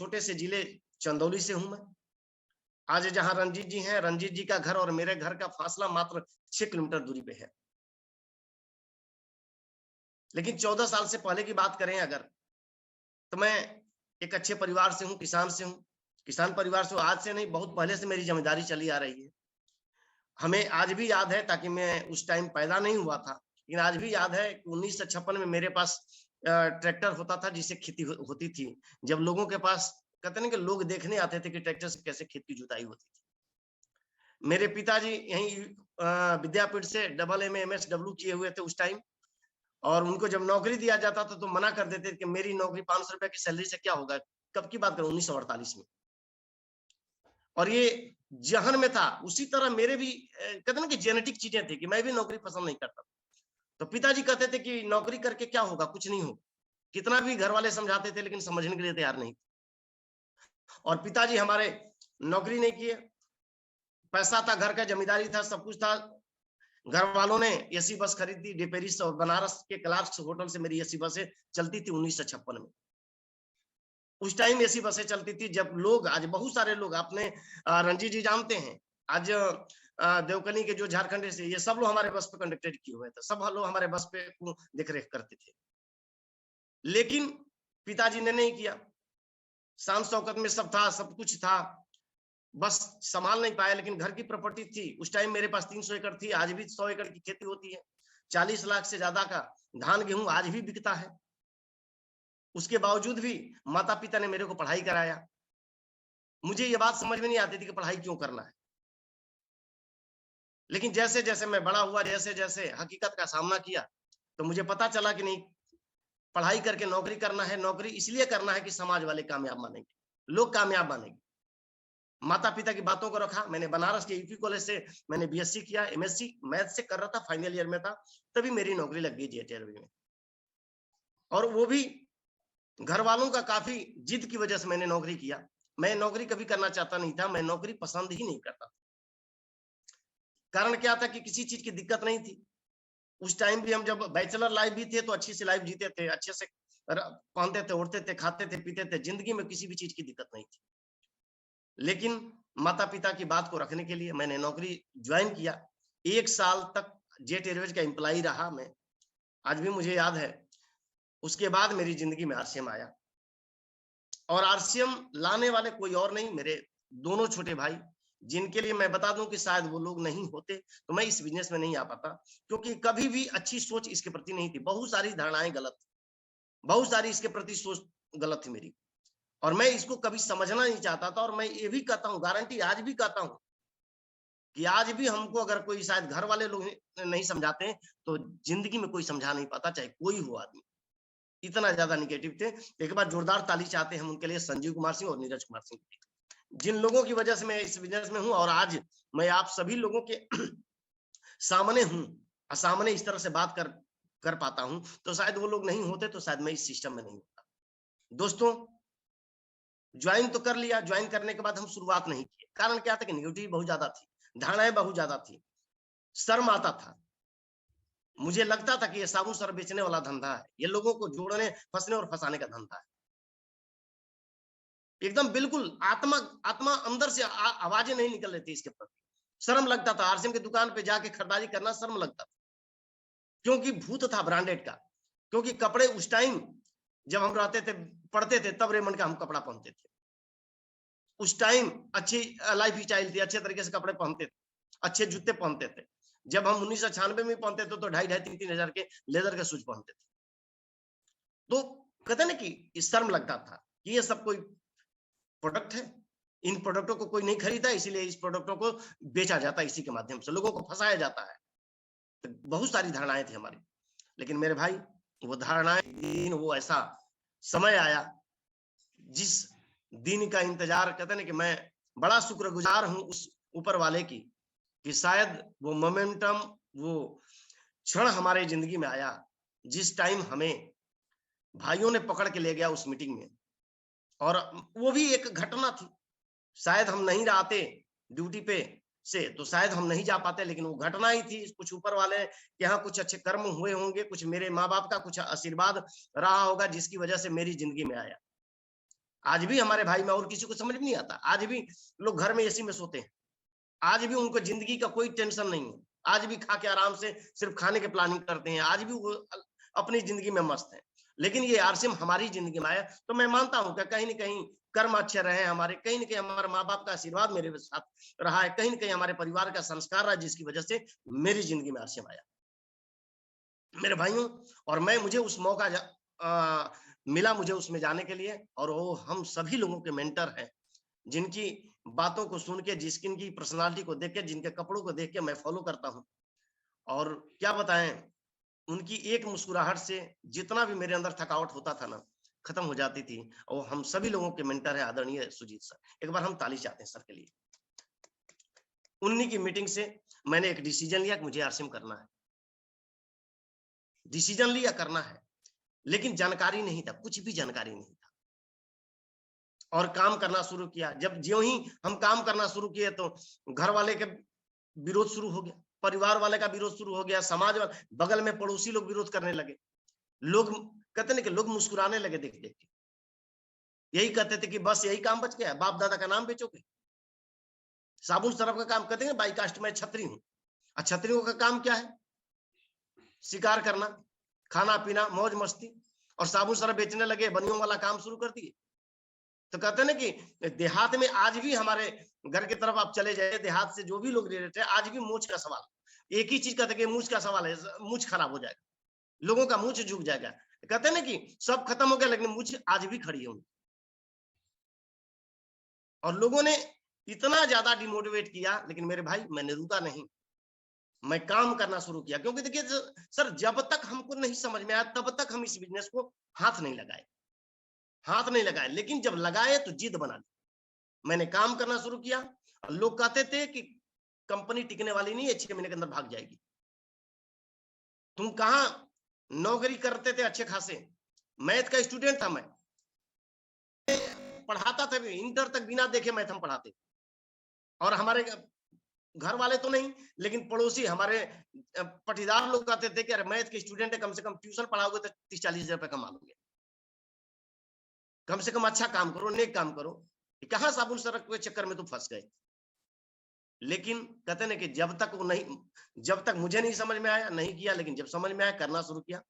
छोटे से जिले चंदौली से हूं मैं। आज जहां रंजीत जी हैं, रंजीत जी का घर और मेरे घर का फासला मात्र 6 किलोमीटर दूरी पे है। लेकिन 14 साल से पहले की बात करें अगर, तो मैं एक अच्छे परिवार से हूँ, किसान से हूँ। किसान परिवार से आज से नहीं, बहुत पहले से मेरी ज़िम्मेदारी चली आ रही है। हमें आज भी याद है, ताकि मैं उस टाइम पैदा नहीं हुआ था, लेकिन आज भी याद है कि 1956 में मेरे पास ट्रैक्टर होता था जिससे खेती होती थी। जब लोगों के पास, कहते हैं ना कि लोग देखने आते थे कि ट्रैक्टर से कैसे खेत की जुताई होती थी। मेरे पिताजी यहीं विद्यापीठ से डबल एमए एमएसडब्ल्यू किए हुए थे उस टाइम, और उनको जब नौकरी दिया जाता था तो मना कर देते कि मेरी नौकरी 500 रुपए की सैलरी से क्या होगा। कब की बात करूं, 1948 में। और ये जहन में था, उसी तरह मेरे भी कहते ना कि जेनेटिक चीजें थी कि मैं भी नौकरी पसंद नहीं करता। तो पिताजी कहते थे कि नौकरी करके क्या होगा, कुछ नहीं होगा। कितना भी घर वाले समझाते थे लेकिन समझने के लिए तैयार नहीं। और पिताजी हमारे नौकरी नहीं किए, पैसा था, घर का जमींदारी था, सब कुछ था। घर वालों ने एसी बस खरीदी, डिपेरिस और बनारस के क्लार्क्स होटल से मेरी एसी बसें चलती थी 1956 में। उस टाइम ऐसी बसें चलती थी जब लोग, आज बहुत सारे लोग अपने रंजीत जी जानते हैं, आज देवकनी के जो झारखंड से, ये सब लोग हमारे बस पे कंडक्टर किए हुए थे, सब लोग हमारे बस पे देख रेख करते थे। लेकिन पिताजी ने नहीं किया। शान शौकत में सब था, सब कुछ था, बस संभाल नहीं पाया। लेकिन घर की प्रॉपर्टी थी, उस टाइम मेरे पास 300 एकड़ थी, आज भी 100 एकड़ की खेती होती है। 40 लाख से ज्यादा का धान गेहूं आज भी बिकता है। उसके बावजूद भी माता पिता ने मेरे को पढ़ाई कराया। मुझे ये बात समझ में नहीं आती थी कि पढ़ाई क्यों करना है। लेकिन जैसे जैसे मैं बड़ा हुआ, जैसे जैसे हकीकत का सामना किया, तो मुझे पता चला कि नहीं, पढ़ाई करके नौकरी करना है। नौकरी इसलिए करना है कि समाज वाले कामयाब मानेंगे, लोग कामयाब मानेंगे। माता पिता की बातों को रखा। मैंने बनारस के यूपी कॉलेज से मैंने बीएससी किया, एमएससी मैथ से कर रहा था, फाइनल ईयर में था, तभी मेरी नौकरी लग गई जेट एयरवेज में। और वो भी घर वालों का काफी जिद की वजह से मैंने नौकरी किया। मैं नौकरी कभी करना चाहता नहीं था, मैं नौकरी पसंद ही नहीं करता। कारण क्या था कि किसी चीज की दिक्कत नहीं थी। उस टाइम भी हम जब बैचलर लाइफ भी थे तो अच्छी सी लाइफ जीते थे, अच्छे से पहनते थे, उड़ते थे, खाते थे, पीते थे, जिंदगी में किसी भी चीज की दिक्कत नहीं थी। लेकिन माता पिता की बात को रखने के लिए मैंने नौकरी ज्वाइन किया। 1 साल तक जेट एयरवेज का एम्प्लॉई रहा मैं, आज भी मुझे याद है। उसके बाद मेरी जिंदगी में आरसीएम आया, और आरसीएम लाने वाले कोई और नहीं, मेरे दोनों छोटे भाई, जिनके लिए मैं बता दूं कि शायद वो लोग नहीं होते तो मैं इस बिजनेस में नहीं आ पाता। क्योंकि कभी भी अच्छी सोच इसके प्रति नहीं थी, बहुत सारी धारणाएं गलत, बहुत सारी इसके प्रति सोच गलत थी मेरी, और मैं इसको कभी समझना नहीं चाहता था। और मैं ये भी कहता हूँ, गारंटी आज भी कहता हूँ कि आज भी हमको अगर कोई, शायद घर वाले लोग नहीं समझाते, तो जिंदगी में कोई समझा नहीं पाता, चाहे कोई हो आदमी। इतना ज्यादा निगेटिव थे। एक बार जोरदार ताली चाहते हैं हम उनके लिए, संजीव कुमार सिंह और नीरज कुमार सिंह, जिन लोगों की वजह से मैं इस बिजनेस में हूं, और आज मैं आप सभी लोगों के सामने हूं, सामने इस तरह से बात कर पाता हूं। तो शायद वो लोग नहीं होते तो शायद मैं इस सिस्टम में नहीं होता। दोस्तों, ज्वाइन तो कर लिया, ज्वाइन करने के बाद हम शुरुआत नहीं किए। कारण क्या था कि निगेटिव बहुत ज्यादा थी, धारणाएं बहुत ज्यादा थी, शर्म आता था। मुझे लगता था कि ये साबुन सर बेचने वाला धंधा है, ये लोगों को जोड़ने, फंसने और फंसाने का धंधा है। एकदम बिल्कुल आत्मा आत्मा अंदर से आवाजें नहीं निकल रही थी इसके प्रति। शर्म लगता था, आरसीएम की दुकान पे जाके खरीदारी करना शर्म लगता था, क्योंकि भूत था ब्रांडेड का। क्योंकि कपड़े उस टाइम जब हम रहते थे, पढ़ते थे, तब रेमंड का हम कपड़ा पहनते थे। उस टाइम अच्छी लाइफ स्टाइल थी, अच्छे तरीके से कपड़े पहनते थे, अच्छे जूते पहनते थे। जब हम 1996 में पहनते थे तो 2,500-3,000 हजार के लेदर के शूज पहनते थे। तो कहते ना कि शर्म लगता था कि ये सब कोई प्रोडक्ट है, इन प्रोडक्टों को कोई नहीं खरीदा, इसीलिए इस प्रोडक्टों को बेचा जाता है, इसी के माध्यम से लोगों को फंसाया जाता है। तो बहुत सारी धारणाएं थी हमारी। लेकिन मेरे भाई, वो धारणाएं दिन, वो ऐसा समय आया जिस दिन का इंतजार, कहते ना कि मैं बड़ा शुक्रगुजार हूं उस ऊपर वाले की, कि शायद वो मोमेंटम, वो क्षण हमारे जिंदगी में आया जिस टाइम हमें भाइयों ने पकड़ के ले गया उस मीटिंग में। और वो भी एक घटना थी, शायद हम नहीं रहते ड्यूटी पे से तो शायद हम नहीं जा पाते, लेकिन वो घटना ही थी। कुछ ऊपर वाले के यहाँ कुछ अच्छे कर्म हुए होंगे, कुछ मेरे माँ बाप का कुछ आशीर्वाद रहा होगा, जिसकी वजह से मेरी जिंदगी में आया। आज भी हमारे भाई में और किसी को समझ में नहीं आता। आज भी लोग घर में एसी में सोते हैं। आज भी उनको जिंदगी का कोई टेंशन नहीं है। आज भी खा के आराम से सिर्फ खाने की प्लानिंग करते हैं। आज भी वो अपनी जिंदगी में मस्त है। लेकिन ये आरसीएम हमारी जिंदगी में आया तो मैं मानता हूं कि कहीं न कहीं कर्म अच्छे रहे हमारे, कहीं न कहीं हमारे माँ-बाप का आशीर्वाद मेरे साथ रहा है, कहीं न कहीं हमारे परिवार का संस्कार रहा जिसकी वजह से मेरी जिंदगी में आरसीएम आया। मेरे भाइयों, और मैं मुझे उस मौका मिला मुझे उसमें जाने के लिए, और वो हम सभी लोगों के मेंटर हैं, जिनकी बातों को सुन के, जिनकी पर्सनालिटी को देख के, जिनके कपड़ों को देख के मैं फॉलो करता हूँ। और क्या बताएं, उनकी एक मुस्कुराहट से जितना भी मेरे अंदर थकावट होता था ना, खत्म हो जाती थी। और हम सभी लोगों के मेंटर है आदरणीय सुजीत सर। एक बार हम ताली चाहते हैं सर के लिए। उन्हीं की मीटिंग से मैंने एक डिसीजन लिया कि मुझे आरसीएम करना है। डिसीजन लिया करना है, लेकिन जानकारी नहीं था, कुछ भी जानकारी नहीं था। और काम करना शुरू किया। जब ज्यों ही हम काम करना शुरू किए तो घर वाले के विरोध शुरू हो गया, परिवार वाले का विरोध शुरू हो गया, समाज वाले, बगल में पड़ोसी लोग विरोध करने लगे। लोग कहते नहीं कि लोग मुस्कुराने लगे देख देख के। यही कहते थे कि बस यही काम बच गया, बाप दादा का नाम बेचोगे। साबुन सरफ का काम कहते हैं, बाई कास्ट में छतरी हूँ। छतरियों का काम क्या है? शिकार करना, खाना पीना, मौज मस्ती। और साबुन सरफ बेचने लगे, बनियों वाला काम शुरू कर दिए। तो कहते हैं ना कि देहात में आज भी हमारे घर की तरफ आप चले जाए, देहात से जो भी लोग रिलेटेड है, आज भी मूछ का सवाल। एक ही चीज कहते हैं कि मूछ का सवाल है, मूछ खराब हो जाएगा, लोगों का मूछ झुक जाएगा। कहते हैं ना कि सब खत्म हो गया, लेकिन मूछ आज भी खड़ी है। और लोगों ने इतना ज्यादा डिमोटिवेट किया, लेकिन मेरे भाई मैंने रुका नहीं। मैं काम करना शुरू किया, क्योंकि देखिए सर, जब तक हमको नहीं समझ में आया तब तक हम इस बिजनेस को हाथ नहीं लगाए, हाथ नहीं लगाए। लेकिन जब लगाए तो जिद बना ली। मैंने काम करना शुरू किया। लोग कहते थे कि कंपनी टिकने वाली नहीं है, 6 महीने के अंदर भाग जाएगी। तुम कहां नौकरी करते थे अच्छे खासे, मैथ का स्टूडेंट था मैं, पढ़ाता था, इंटर तक बिना देखे मैथ हम पढ़ाते। और हमारे घर वाले तो नहीं, लेकिन पड़ोसी हमारे पटीदार लोग कहते थे कि अरे मैथ के स्टूडेंट है, कम से कम ट्यूशन पढ़ाओगे तो 30-40 हजार रुपए कमा लोगे, कम से कम अच्छा काम करो, नेक काम करो। कहां साबुन सरफ के चक्कर में तुम फंस गए। लेकिन कहते ना कि जब तक वो नहीं, जब तक मुझे नहीं समझ में आया नहीं किया, लेकिन जब समझ में आया करना शुरू किया।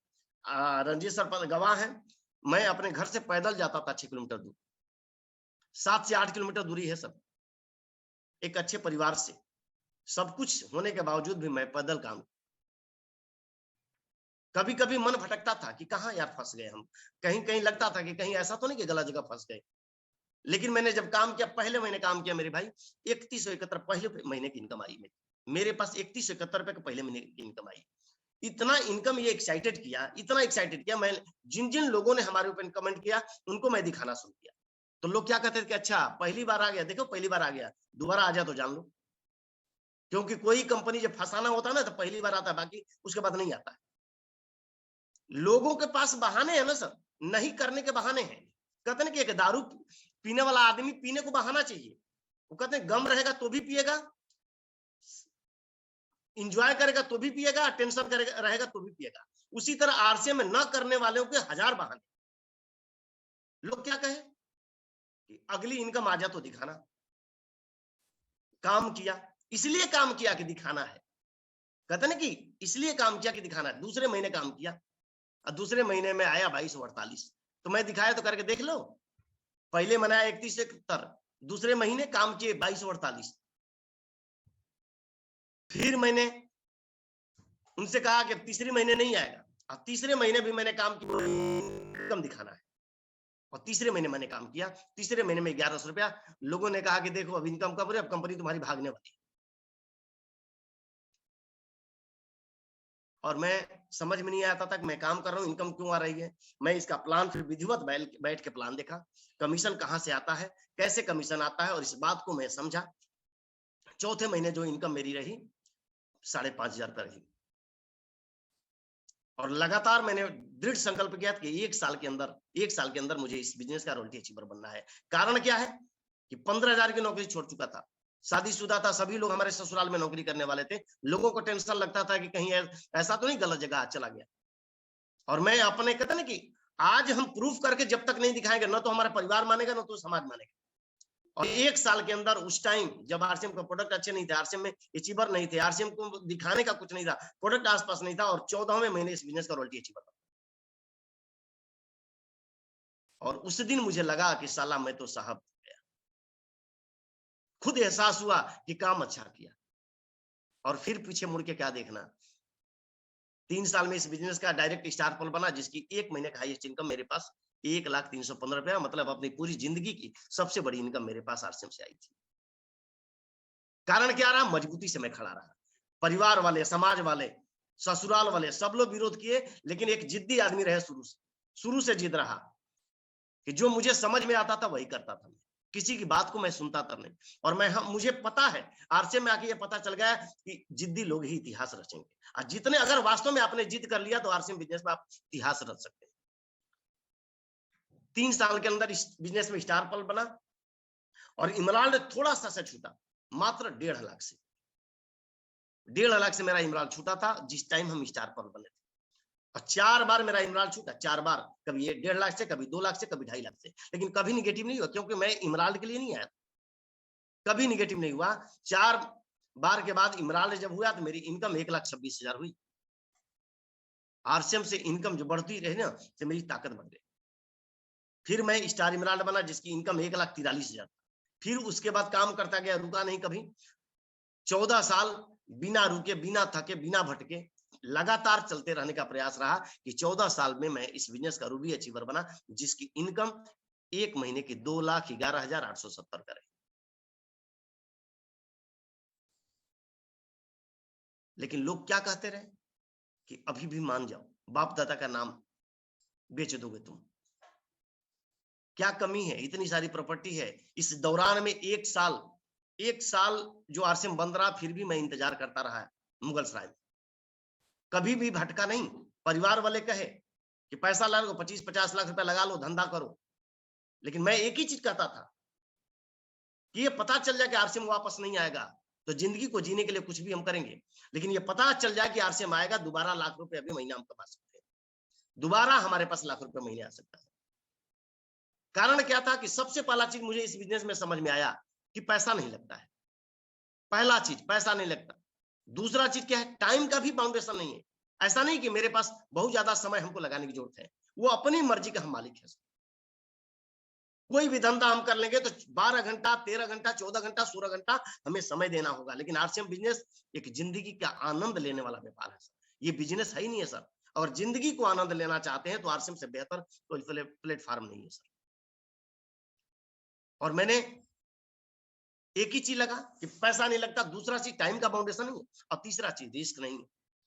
रंजीत सर गवाह है, मैं अपने घर से पैदल जाता था 6 किलोमीटर दूर, 7 से 8 किलोमीटर दूरी है सब। एक अच्छे परिवार से, सब कुछ होने के बावजूद भी मैं पैदल काम। कभी कभी मन भटकता था कि कहाँ यार फंस गए हम, कहीं कहीं लगता था कि कहीं ऐसा तो नहीं कि गलत जगह फंस गए। लेकिन मैंने जब काम किया, पहले महीने काम किया मेरे भाई, 3171 पहले महीने की इनकम आई मेरे पास 3171 रुपए का पहले महीने की इनकम आई। इतना इनकम ये एक्साइटेड किया, इतना एक्साइटेड किया। मैं जिन जिन लोगों ने हमारे ऊपर कमेंट किया उनको मैं दिखाना शुरू किया। तो लोग क्या कहते थे कि अच्छा पहली बार आ गया, देखो पहली बार आ गया, दोबारा आ जाए तो जान लो। क्योंकि कोई कंपनी जब फंसाना होता है ना तो पहली बार आता है, बाकी उसके बाद नहीं आता है। लोगों के पास बहाने हैं ना सर, नहीं करने के बहाने हैं। कहते हैं कि एक दारू पीने वाला आदमी पीने को बहाना चाहिए। वो कहते हैं गम रहेगा तो भी पिएगा, इंजॉय करेगा तो भी पिएगा, टेंशन करेगा रहेगा तो भी पिएगा। उसी तरह आरसीएम में न करने वालों के हजार बहाने। लोग क्या कहे कि अगली इनकम आ जा तो दिखाना। काम किया, इसलिए काम किया कि दिखाना है। कहते ना कि इसलिए काम किया कि दिखाना है। दूसरे महीने काम किया और दूसरे महीने में आया 2248। तो मैं दिखाया तो करके देख लो। पहले मनाया 3171, दूसरे महीने काम किए 2248। फिर मैंने उनसे कहा कि तीसरे महीने नहीं आएगा, और तीसरे महीने भी मैंने काम किया, कम दिखाना है। और तीसरे महीने मैंने काम किया, तीसरे महीने में 1100 रुपया। लोगों ने कहा कि देखो अब इनकम कब रही, अब कंपनी तुम्हारी भागने वाली है। और मैं समझ में नहीं आता था कि मैं काम कर रहा हूँ, इनकम क्यों आ रही है। मैं इसका प्लान फिर विधिवत बैठ के प्लान देखा, कमीशन कहाँ से आता है, कैसे कमीशन आता है, और इस बात को मैं समझा। चौथे महीने जो इनकम मेरी रही 5,500 रुपया रही। और लगातार मैंने दृढ़ संकल्प किया कि एक साल के अंदर मुझे इस बिजनेस का रॉयल्टी अचीवर बनना है। कारण क्या है कि 15,000 की नौकरी छोड़ चुका था, शादीशुदा था, सभी लोग हमारे ससुराल में नौकरी करने वाले थे। लोगों को टेंशन लगता था कि कहीं ऐसा तो नहीं गलत जगह चला गया। और मैं अपने कहते ना कि आज हम प्रूफ करके जब तक नहीं दिखाएंगे, ना तो हमारा परिवार मानेगा, ना तो समाज मानेगा। और 1 साल के अंदर, उस टाइम जब आरसीएम का प्रोडक्ट अच्छे नहीं थे, आरसीएम में अचीवर नहीं थे, आरसीएम को दिखाने का कुछ नहीं था, प्रोडक्ट आसपास नहीं था, और 14वें महीने इस बिजनेस का रॉयल्टी अचीवर था। और उस दिन मुझे लगा कि साला मैं तो साहब हो गया। खुद एहसास हुआ कि काम अच्छा किया। और फिर पीछे मुड़ के क्या देखना। 3 साल में इस बिजनेस का डायरेक्ट स्टार पल बना, जिसकी 1 महीने का हाईएस्ट इनकम मेरे पास 1,315 रुपया, मतलब अपनी पूरी जिंदगी की सबसे बड़ी इनकम मेरे पास आरसीएम से आई थी। कारण क्या रहा? मजबूती से मैं खड़ा रहा। परिवार वाले, समाज वाले, ससुराल वाले सब लोग विरोध किए, लेकिन एक जिद्दी आदमी रहे शुरू से जिद रहा कि जो मुझे समझ में आता था वही करता था। किसी की बात को मैं सुनता था नहीं। और मुझे पता है, आरसीएम में आके ये पता चल गया कि जिद्दी लोग ही इतिहास रचेंगे। और जितने, अगर वास्तव में आपने जिद कर लिया तो आरसीएम बिजनेस में आप इतिहास रच सकते हैं। 3 साल के अंदर इस बिजनेस में स्टार पल बना, और इमरान ने थोड़ा सा छूटा, मात्र 1.5 लाख से। 1.5 लाख से मेरा इमरान छूटा था जिस टाइम हम स्टार पल बने थे। और 4 बार मेरा इमरान छूटा, 4 बार, कभी ये 1.5 लाख से, कभी 2 लाख से, कभी 2.5 लाख से, लेकिन कभी निगेटिव नहीं हुआ, क्योंकि मैं इमरान के लिए नहीं आया, कभी निगेटिव नहीं हुआ। 4 बार के बाद इमरान जब हुआ तो मेरी इनकम 1,26,000 हुई। आरसीएम से इनकम जो बढ़ती रही ना, तो मेरी ताकत बढ़ गई। फिर मैं स्टार इमरान बना, जिसकी इनकम 1,43,000। फिर उसके बाद काम करता गया, रुका नहीं कभी। 14 साल बिना रुके, बिना थके, बिना भटके लगातार चलते रहने का प्रयास रहा कि 14 साल में मैं इस बिजनेस का रूबी अचीवर बना, जिसकी इनकम 1 महीने की 2,11,870 करे। लेकिन लोग क्या कहते रहे कि अभी भी मान जाओ, बाप दादा का नाम बेच दोगे तुम, क्या कमी है, इतनी सारी प्रॉपर्टी है। इस दौरान में 1 साल जो आरसीएम बंद रहा, फिर भी मैं इंतजार करता रहा मुगल सराय में, कभी भी भटका नहीं। परिवार वाले कहे कि पैसा ला लो, 25-50 लाख रुपया लगा लो, धंधा करो, लेकिन मैं एक ही चीज कहता था कि ये पता चल जाए कि आरसीएम वापस नहीं आएगा, तो जिंदगी को जीने के लिए कुछ भी हम करेंगे, लेकिन ये पता चल जाए कि आरसीएम आएगा, दोबारा लाख रुपए अभी महीना हम कमा सकते हैं, दोबारा हमारे पास लाख रुपए महीने आ सकता है। कारण क्या था कि सबसे पहला चीज मुझे इस बिजनेस में समझ में आया कि पैसा नहीं लगता है। पहला चीज, पैसा नहीं लगता। दूसरा चीज क्या है? टाइम का भी बाउंडेशन नहीं है। ऐसा नहीं कि मेरे पास बहुत ज्यादा समय हमको लगाने की जरूरत है, वो अपनी मर्जी का हम मालिक है। कोई भी धंधा हम कर लेंगे तो 12 घंटा, 13 घंटा, 14 घंटा, 16 घंटा हमें समय देना होगा। लेकिन आरसीएम बिजनेस एक जिंदगी का आनंद लेने वाला व्यापार है सर। ये बिजनेस है ही नहीं है सर। और जिंदगी को आनंद लेना चाहते हैं तो आरसीएम से बेहतर कोई प्लेटफॉर्म नहीं है सर। और मैंने एक ही चीज लगा कि पैसा नहीं लगता, दूसरा चीज टाइम का बाउंडेशन नहीं, और तीसरा चीज रिस्क नहीं।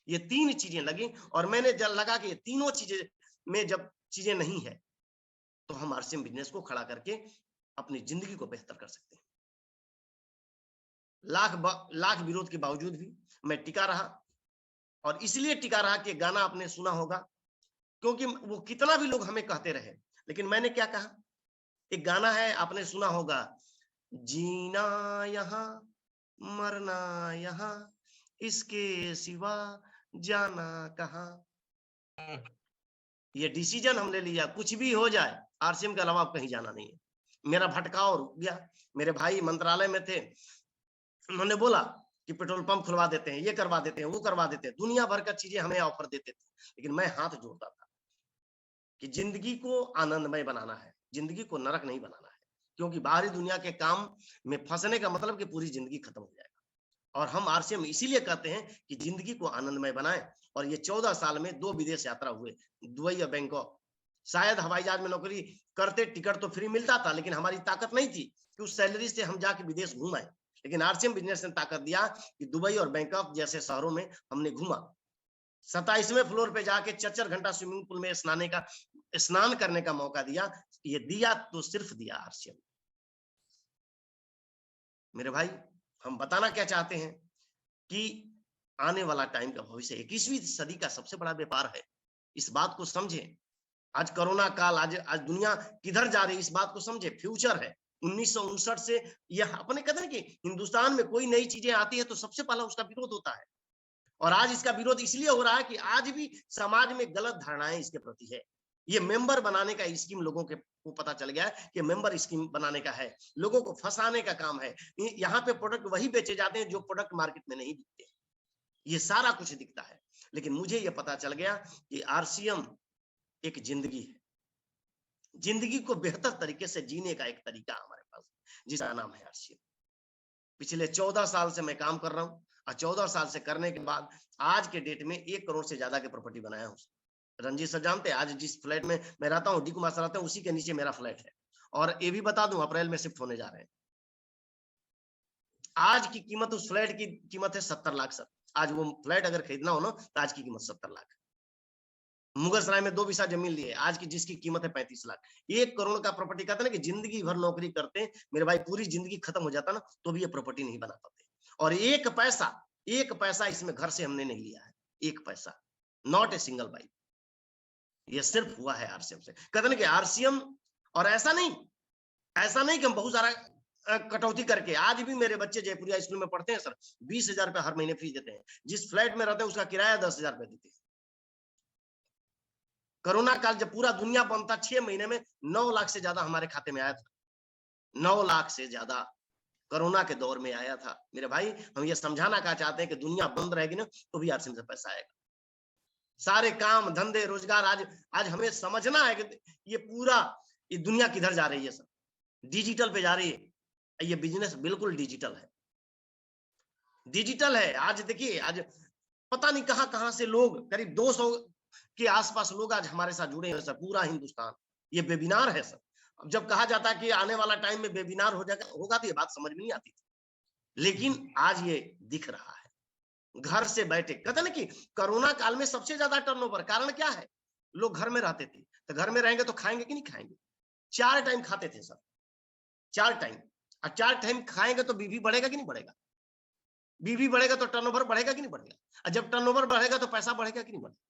ये 3 चीजें लगी, और मैंने जब लगा कि ये तीनों चीजें में जब चीजें नहीं है, तो हम आरसीएम बिजनेस को खड़ा करके अपनी जिंदगी को बेहतर कर सकते हैं। लाख विरोध के बावजूद भी मैं टिका रहा, और इसलिए टिका रहा कि गाना आपने सुना होगा, क्योंकि वो कितना भी लोग हमें कहते रहे, लेकिन मैंने क्या कहा, एक गाना है आपने सुना होगा, जीना यहाँ मरना यहाँ, इसके सिवा जाना कहाँ। ये डिसीजन हम ले लिया, कुछ भी हो जाए आरसीएम के अलावा कहीं जाना नहीं है। मेरा भटकाव रुक गया। मेरे भाई मंत्रालय में थे, उन्होंने बोला कि पेट्रोल पंप खुलवा देते हैं, ये करवा देते हैं, वो करवा देते हैं, दुनिया भर का चीजें हमें ऑफर देते थे, लेकिन मैं हाथ जोड़ता था कि जिंदगी को आनंदमय बनाना है, जिंदगी को नरक नहीं बनाना है, क्योंकि बाहरी दुनिया के काम में फंसने का मतलब कि पूरी जिंदगी खत्म हो जाएगा। और हम आरसीएम इसीलिए कहते हैं कि जिंदगी को आनंदमय बनाएं। और ये 14 साल में 2 विदेश यात्रा हुए, दुबई और बैंकॉक। शायद हवाई जहाज में नौकरी करते टिकट तो फ्री मिलता था, लेकिन हमारी ताकत नहीं थी कि उस सैलरी से हम जाके विदेश घूम आए। लेकिन आरसीएम बिजनेस ने ताकत दिया कि दुबई और बैंकॉक जैसे शहरों में हमने घूमा, 27वें फ्लोर पे जाके 4-4 घंटा स्विमिंग पूल में स्नान करने का मौका दिया। ये दिया तो सिर्फ दिया आरसीएम। मेरे भाई, हम बताना क्या चाहते हैं कि आने वाला टाइम का भविष्य 21वीं सदी का सबसे बड़ा व्यापार है। इस बात को समझें। आज कोरोना काल, आज दुनिया किधर जा रही है, इस बात को समझे। फ्यूचर है 1959 से। यह अपने कहते हैं कि हिंदुस्तान में कोई नई चीजें आती है तो सबसे पहला उसका विरोध होता है, और आज इसका विरोध इसलिए हो रहा है कि आज भी समाज में गलत धारणाएं इसके प्रति है। ये मेंबर बनाने का स्कीम लोगों के को पता चल गया है कि मेंबर स्कीम बनाने का है, लोगों को फंसाने का काम है। यहाँ पे प्रोडक्ट वही बेचे जाते हैं जो प्रोडक्ट मार्केट में नहीं दिखते, ये सारा कुछ दिखता है। लेकिन मुझे ये पता चल गया कि आरसीएम एक जिंदगी है, जिंदगी को बेहतर तरीके से जीने का एक तरीका हमारे पास, जिसका नाम है आरसीएम। पिछले 14 साल से मैं काम कर रहा हूँ, और 14 साल से करने के बाद आज के डेट में 1 करोड़ से ज्यादा की प्रॉपर्टी बनाया हूँ। रंजीत सर जानते हैं, आज जिस फ्लैट में मैं रहता हूँ, डी कुमार सर रहते हैं, उसी के नीचे मेरा फ्लैट है। और ये भी बता दूं, अप्रैल में शिफ्ट होने जा रहे हैं। आज की कीमत, उस फ्लैट की कीमत है 70 लाख सर। आज वो फ्लैट अगर खरीदना हो ना, तो आज की कीमत 70 लाख। मुगलसराय में 2 बीसा जमीन लिए, आज की जिसकी कीमत है 35 लाख। 1 करोड़ का प्रॉपर्टी, कहते ना कि जिंदगी भर नौकरी करते हैं मेरे भाई, पूरी जिंदगी खत्म हो जाता ना, तो भी ये प्रॉपर्टी नहीं बना पाते। और एक पैसा इसमें घर से हमने नहीं लिया है, 1 पैसा, नॉट ए सिंगल बाई। ये सिर्फ हुआ है आरसीएम से। कहते ना कि आरसीएम, और ऐसा नहीं कि हम बहुत सारा कटौती करके, आज भी मेरे बच्चे जयपुरिया स्कूल में पढ़ते हैं सर, 20,000 रुपए हर महीने फीस देते हैं। जिस फ्लैट में रहते हैं उसका किराया 10,000 रुपए देते हैं। कोरोना काल जब पूरा दुनिया बंद था, 6 महीने में 9 लाख से ज्यादा हमारे खाते में आया था। 9 लाख से ज्यादा कोरोना के दौर में आया था। मेरे भाई, हम ये समझाना क्या चाहते हैं कि दुनिया बंद रहेगी ना, तो भी आरसीएम से पैसा आएगा। सारे काम धंधे रोजगार, आज हमें समझना है कि ये पूरा, ये दुनिया किधर जा रही है सर, डिजिटल पे जा रही है। ये बिजनेस बिल्कुल डिजिटल है, डिजिटल है। आज देखिए, आज पता नहीं कहां से लोग, करीब 200 के आसपास लोग आज हमारे साथ जुड़े हैं सर, पूरा हिंदुस्तान। ये वेबिनार है सर। अब जब कहा जाता है कि आने वाला टाइम में वेबिनार हो जाएगा, होगा, तो ये बात समझ में नहीं आती थी, लेकिन आज ये दिख रहा है। घर से बैठे, कहते ना कि कोरोना काल में सबसे ज्यादा टर्नओवर, कारण क्या है? लोग घर में रहते थे, तो घर में रहेंगे तो खाएंगे कि नहीं खाएंगे? 4 टाइम खाते थे सर, 4 टाइम। और 4 टाइम खाएंगे तो बीवी बढ़ेगा कि नहीं बढ़ेगा? बीवी बढ़ेगा तो टर्नओवर बढ़ेगा कि नहीं बढ़ेगा? और जब टर्नओवर बढ़ेगा तो पैसा बढ़ेगा कि नहीं बढ़ेगा?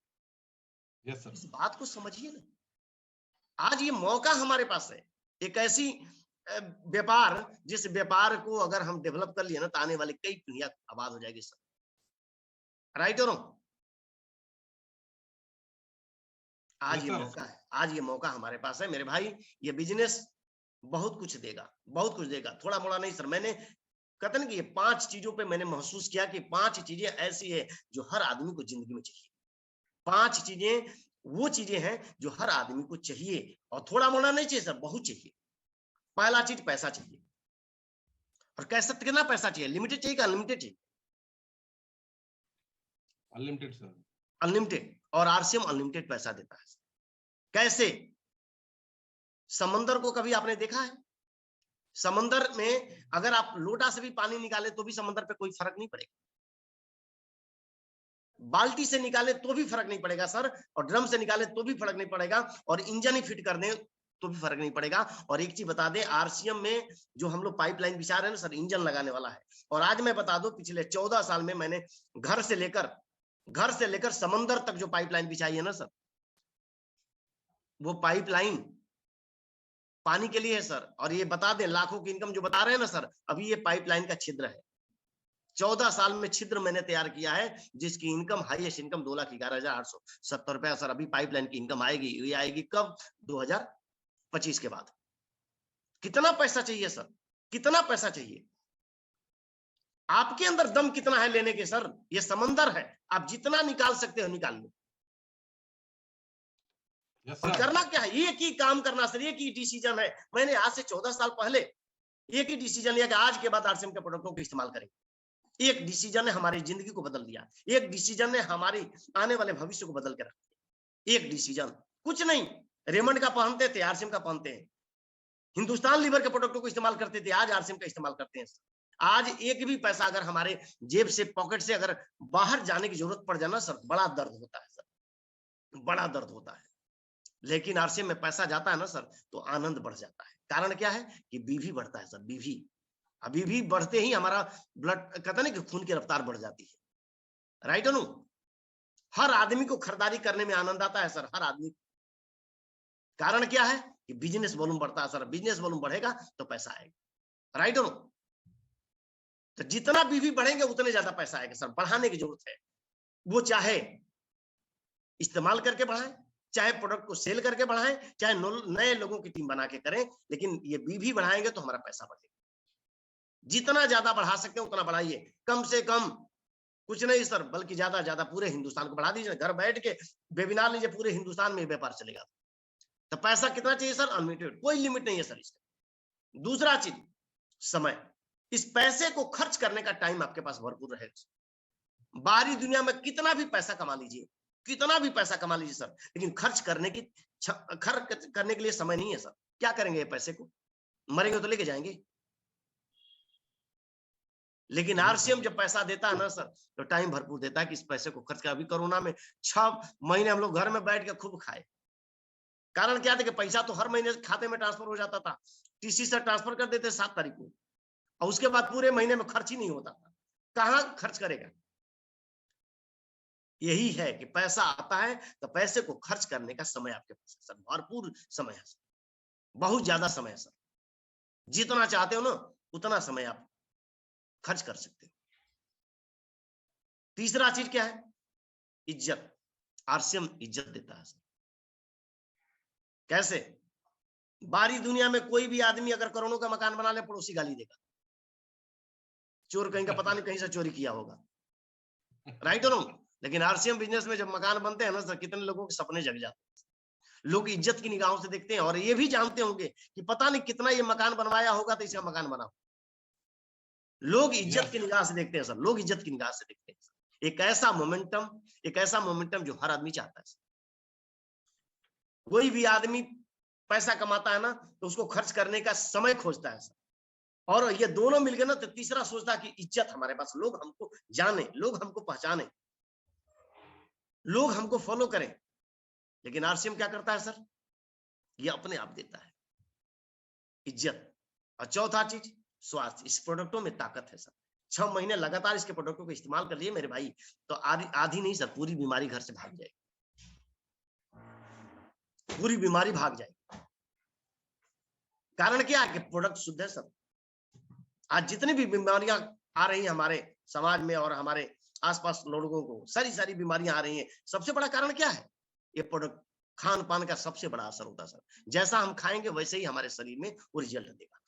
Yes sir. इस बात को समझिए ना। आज ये मौका हमारे पास है, एक ऐसी व्यापार, जिस व्यापार को अगर हम डेवलप कर लिए ना, तो आने वाली कई पीढ़ियां आबाद हो जाएगी सर। राइट और रॉन्ग? आज ये मौका है, आज ये मौका हमारे पास है मेरे भाई। ये बिजनेस बहुत कुछ देगा, बहुत कुछ देगा, थोड़ा मोड़ा नहीं सर। मैंने, कहते ना कि ये 5 चीजों पे मैंने महसूस किया कि 5 चीजें ऐसी है जो हर आदमी को जिंदगी में चाहिए। 5 चीजें वो चीजें हैं जो हर आदमी को चाहिए, और थोड़ा मोड़ा नहीं चाहिए सर, बहुत चाहिए। पहला चीज पैसा चाहिए। और कैसे, कितना पैसा चाहिए? लिमिटेड चाहिए कि अनलिमिटेड चाहिए? Unlimited sir. अनलिमिटेड। और आरसीएम अनलिमिटेड पैसा देता है। कैसे? समंदर को कभी आपने देखा है? समंदर में अगर आप लोटा से भी पानी निकाले तो भी समंदर पे कोई फर्क नहीं पड़ेगा, बाल्टी से निकाले तो भी फर्क नहीं पड़ेगा सर, और ड्रम से निकाले तो भी फर्क नहीं पड़ेगा, और इंजन ही फिट कर दें तो भी फर्क नहीं पड़ेगा। और एक चीज बता दें, आरसीएम में जो हम लोग पाइपलाइन बिछा रहे हैं ना सर, इंजन लगाने वाला है। और आज मैं बता दूं, पिछले 14 साल में मैंने घर से लेकर समंदर तक जो पाइपलाइन बिछाई है ना सर, वो पाइपलाइन पानी के लिए है सर। और ये बता दें, लाखों की इनकम जो बता रहे हैं ना सर, अभी ये पाइपलाइन का छिद्र है। 14 साल में छिद्र मैंने तैयार किया है, जिसकी इनकम, हाईएस्ट इनकम 2,11,870 रुपया सर। अभी पाइपलाइन की इनकम आएगी, ये आएगी कब? 2025 के बाद। कितना पैसा चाहिए सर, कितना पैसा चाहिए? आपके अंदर दम कितना है लेने के सर? ये समंदर है, आप जितना निकाल सकते हो निकाल लो। और करना क्या है? एक ही काम करना सर, एक ही डिसीजन है। मैंने आज से 14 साल पहले एक ही डिसीजन लिया कि आज के बाद आरसीएम के प्रोडक्टों को इस्तेमाल करेंगे। एक डिसीजन ने हमारी जिंदगी को बदल दिया, एक डिसीजन ने हमारी आने वाले भविष्य को बदल के रख दिया। एक डिसीजन, कुछ नहीं। रेमंड का पहनते थे, आरसीएम का पहनते हैं। हिंदुस्तान लीवर के प्रोडक्टों को इस्तेमाल करते थे, आज आरसीएम का इस्तेमाल करते हैं। आज एक भी पैसा अगर हमारे जेब से, पॉकेट से अगर बाहर जाने की जरूरत पड़ जाए ना सर, बड़ा दर्द होता है सर, बड़ा दर्द होता है। लेकिन आरसीएम में पैसा जाता है ना सर, तो आनंद बढ़ जाता है। कारण क्या है? कि बीवी बढ़ता है सर, बीवी। अभी भी बढ़ते ही हमारा ब्लड, कहते हैं ना कि खून की रफ्तार बढ़ जाती है। राइट अनु? हर आदमी को खरीदारी करने में आनंद आता है सर, हर आदमी। कारण क्या है? कि बिजनेस वॉल्यूम बढ़ता है सर, बिजनेस वॉल्यूम बढ़ेगा तो पैसा आएगा। राइट अनु? तो जितना बीवी बढ़ेंगे उतने ज्यादा पैसा आएगा सर। बढ़ाने की जरूरत है, वो चाहे इस्तेमाल करके बढ़ाए, चाहे प्रोडक्ट को सेल करके बढ़ाएं, चाहे नए लोगों की टीम बना के करें, लेकिन ये भी बढ़ाएंगे तो हमारा पैसा बढ़ेगा। जितना ज्यादा बढ़ा सकते हैं उतना बढ़ाइए, कम से कम कुछ नहीं सर, बल्कि ज्यादा पूरे हिंदुस्तान को बढ़ा दीजिए। घर बैठ के वेबिनार लीजिए, पूरे हिंदुस्तान में व्यापार चलेगा। तो पैसा कितना चाहिए सर? अनलिमिटेड, कोई लिमिट नहीं है सर इसका। दूसरा चीज, समय। इस पैसे को खर्च करने का टाइम आपके पास भरपूर रहेगा। बाहरी दुनिया में कितना भी पैसा कमा लीजिए, कितना भी पैसा कमा लीजिए सर, लेकिन खर्च करने के लिए समय नहीं है सर। क्या करेंगे ये पैसे को? मरेंगे तो लेके जाएंगे। लेकिन आरसीएम जब पैसा देता है ना सर, तो टाइम भरपूर देता है कि इस पैसे को खर्च कर। अभी कोरोना में 6 महीने हम लोग घर में बैठ के खूब खाए। कारण क्या था कि पैसा तो हर महीने खाते में ट्रांसफर हो जाता था, टीसी से ट्रांसफर कर देते 7 तारीख को, और उसके बाद पूरे महीने में खर्च ही नहीं होता था। कहां खर्च करेगा? यही है कि पैसा आता है तो पैसे को खर्च करने का समय आपके पास है सर, भरपूर समय है सर, बहुत ज्यादा समय है सर। जितना चाहते हो ना उतना समय आप खर्च कर सकते हो। तीसरा चीज क्या है? इज्जत। आरसीएम इज्जत देता है सर। कैसे? बाहरी दुनिया में कोई भी आदमी अगर करोड़ों का मकान बना ले, पड़ोसी गाली देगा, चोर कहीं का पता नहीं कहीं से चोरी किया होगा, राइट और रॉन्ग? लेकिन आरसीएम बिजनेस में जब मकान बनते हैं ना सर, कितने लोगों के सपने जग जाते हैं। लोग इज्जत की निगाहों से देखते हैं, और ये भी जानते होंगे कि पता नहीं कितना ये मकान बनवाया होगा तो इसका मकान बना। लोग इज्जत की निगाह से देखते हैं सर, लोग इज्जत की निगाह से देखते हैं। एक ऐसा मोमेंटम जो हर आदमी चाहता है। कोई भी आदमी पैसा कमाता है ना तो उसको खर्च करने का समय खोजता है सर, और ये दोनों मिल गए ना तो तीसरा सोचता है कि इज्जत हमारे पास, लोग हमको जाने, लोग हमको पहचाने, लोग हमको फॉलो करें। लेकिन आरसीएम क्या करता है सर? ये अपने आप देता है इज्जत। और चौथा चीज, स्वास्थ्य। इस प्रोडक्टों में ताकत है सर। 6 महीने लगातार इसके प्रोडक्टों को इस्तेमाल कर लिए मेरे भाई, तो आधी नहीं सर, पूरी बीमारी घर से भाग जाएगी, पूरी बीमारी भाग जाएगी। कारण क्या है कि प्रोडक्ट शुद्ध है सर। आज जितनी भी बीमारियां आ रही हैं हमारे समाज में और हमारे आसपास लोगों को, सारी बीमारियां आ रही हैं, सबसे बड़ा कारण क्या है? ये प्रोडक्ट, खान पान का सबसे बड़ा असर होता है सर। जैसा हम खाएंगे वैसे ही हमारे शरीर में वो रिजल्ट देगा।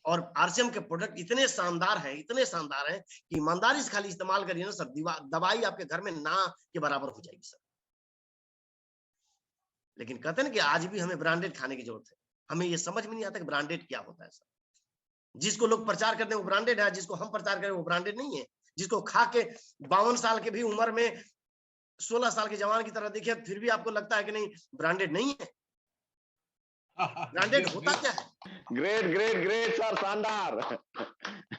और आरसीएम के प्रोडक्ट इतने शानदार हैं कि ईमानदारी से खाली इस्तेमाल करिए ना सर, दवाई आपके घर में ना के बराबर हो जाएगी सर। लेकिन कहते हैं ना कि आज भी हमें ब्रांडेड खाने की जरूरत है। हमें ये समझ में नहीं आता कि ब्रांडेड क्या होता है सर। जिसको लोग प्रचार करते हैं वो ब्रांडेड है, जिसको हम प्रचार करें वो ब्रांडेड नहीं है। जिसको खा के 52 साल के भी उम्र में 16 साल के जवान की तरह दिखे, फिर भी आपको लगता है कि नहीं ब्रांडेड नहीं है। ब्रांडेड होता क्या है? ग्रेट सर, शानदार।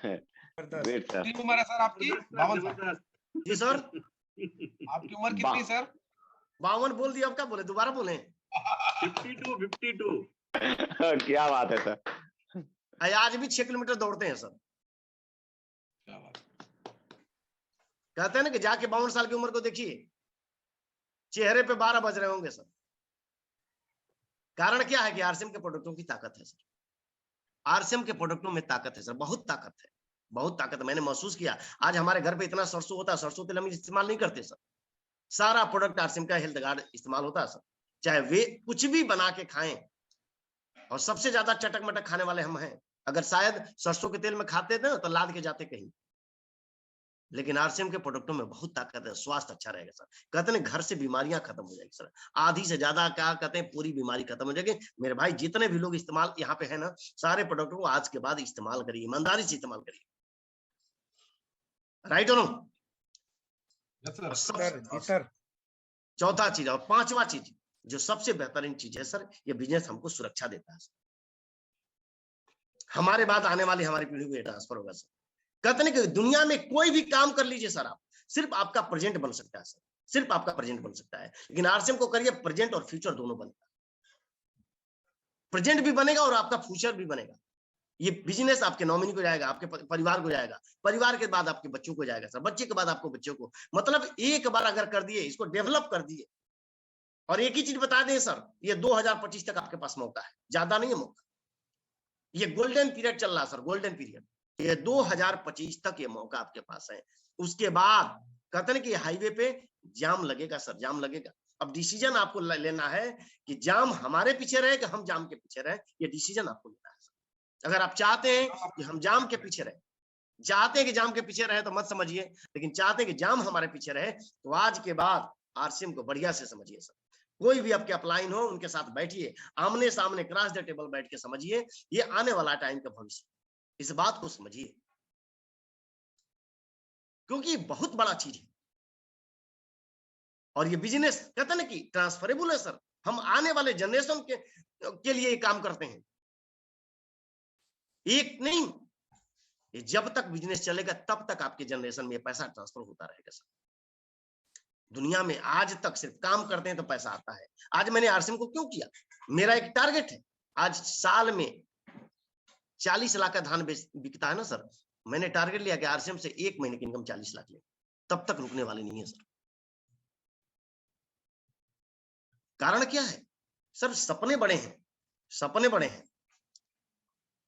Great sir. उम्र है सर आपकी? 52 साल। जी सर। आपकी उम्र कितनी सर? 52 बोल दिया, अब क्या बोले, दोबारा बोले? 52। क्या बात है सर। आज भी 6 किलोमीटर दौड़ते हैं सर। कहते हैं ना कि जाके 52 साल की उम्र को देखिए, चेहरे पे 12 बज रहे होंगे सर। कारण क्या है कि आरसीएम के प्रोडक्टों की ताकत है सर। आरसीएम के प्रोडक्टों में ताकत है सर, बहुत ताकत है, बहुत ताकत है। मैंने महसूस किया। आज हमारे घर पे इतना सरसों होता है, सरसों तेल हम इस्तेमाल नहीं करते सर। सारा प्रोडक्ट आरसीएम का हेल्थ गार्ड इस्तेमाल होता है सर। चाहे वे कुछ भी बना के खाएं, और सबसे ज्यादा चटक मटक खाने वाले हम हैं। अगर शायद सरसों के तेल में खाते थे तो लाद के जाते कहीं। लेकिन आरसीएम के प्रोडक्टों में बहुत ताकत है, स्वास्थ्य अच्छा रहेगा सर। कहते हैं घर से बीमारियां खत्म हो जाएगी सर, आधी से ज्यादा क्या कहते हैं, पूरी बीमारी खत्म हो जाएगी। मेरे भाई जितने भी लोग इस्तेमाल यहाँ पे है ना, सारे प्रोडक्टों को आज के बाद इस्तेमाल करिए, ईमानदारी से इस्तेमाल करिए, राइट और नो? सर। चौथा चीज और पांचवा चीज जो सबसे बेहतरीन चीज है सर, ये बिजनेस हमको सुरक्षा देता है सर। हमारे बाद आने वाली हमारी पीढ़ी को ट्रांसफर होगा सर। कहते हैं कि दुनिया में कोई भी काम कर लीजिए सर, आप सिर्फ आपका प्रेजेंट बन सकता है सर, सिर्फ आपका प्रेजेंट बन सकता है। लेकिन आरसीएम को करिए, प्रेजेंट और फ्यूचर दोनों बनेगा। प्रेजेंट भी बनेगा और आपका फ्यूचर भी बनेगा। ये बिजनेस आपके नॉमिनी को जाएगा, आपके परिवार को जाएगा, परिवार के बाद आपके बच्चों को जाएगा सर, बच्चे के बाद आपको बच्चों को। मतलब एक बार अगर कर दिए, इसको डेवलप कर दिए। और एक ही चीज बता दें सर, ये 2025 तक आपके पास मौका है, ज्यादा नहीं है मौका। ये गोल्डन पीरियड चल रहा है सर, गोल्डन पीरियड। ये 2025 तक ये मौका आपके पास है। उसके बाद कहते हैं कि हाईवे पे जाम लगेगा सर, जाम लगेगा। अब डिसीजन आपको लेना है कि जाम हमारे पीछे रहे कि हम जाम के पीछे रहे, ये डिसीजन आपको लेना है। अगर आप चाहते हैं कि हम जाम के पीछे रहे, चाहते हैं कि जाम के पीछे रहे तो मत समझिए, लेकिन चाहते हैं कि जाम हमारे पीछे रहे तो आज के बाद आरसीएम को बढ़िया से समझिए सर। कोई भी आपके अपलाइन हो उनके साथ बैठिए, आमने सामने क्रॉस द टेबल बैठ के समझिए, ये आने वाला टाइम का भविष्य, इस बात को समझिए, क्योंकि बहुत बड़ा चीज है और ये बिजनेस कहते ना कि ट्रांसफरेबल है सर। हम आने वाले जनरेशन के लिए ये काम करते हैं, एक नहीं, ये जब तक बिजनेस चलेगा तब तक आपके जनरेशन में पैसा ट्रांसफर होता रहेगा सर। दुनिया में आज तक सिर्फ काम करते हैं तो पैसा आता है। आज मैंने आरसीएम को क्यों किया, मेरा एक टारगेट है, आज साल में 40 लाख का धान बिकता है ना सर, मैंने टारगेट लिया कि आरसीएम से 1 महीने की इनकम 40 लाख ले, तब तक रुकने वाले नहीं है सर। कारण क्या है सर, सपने बड़े हैं, सपने बड़े हैं,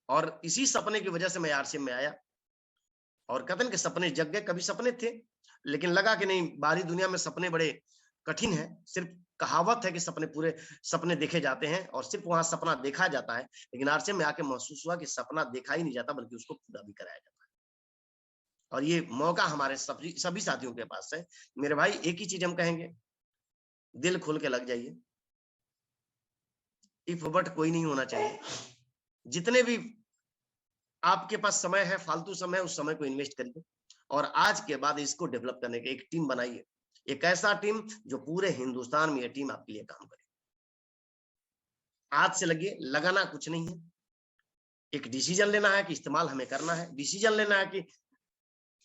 और इसी सपने की वजह से मैं आरसीएम में आया। और कहते हैं कि सपने जग गए, कभी सपने थे लेकिन लगा कि नहीं, बाहरी दुनिया में सपने बड़े कठिन है, सिर्फ कहावत है कि सपने देखे जाते हैं और सिर्फ वहां सपना देखा जाता है, लेकिन आरसीएम में आके महसूस हुआ कि सपना देखा ही नहीं जाता बल्कि उसको पूरा भी कराया जाता है। और ये मौका हमारे सभी साथियों के पास है। मेरे भाई एक ही चीज हम कहेंगे, दिल खोल के लग जाइए, इफ बट कोई नहीं होना चाहिए। जितने भी आपके पास समय है, फालतू समय, उस समय को इन्वेस्ट करिए और आज के बाद इसको डेवलप करने की एक टीम बनाइए, एक ऐसा टीम जो पूरे हिंदुस्तान में ये टीम आपके लिए काम करे। आज से लगिए, लगाना कुछ नहीं है, एक डिसीजन लेना है कि इस्तेमाल हमें करना है, डिसीजन लेना है कि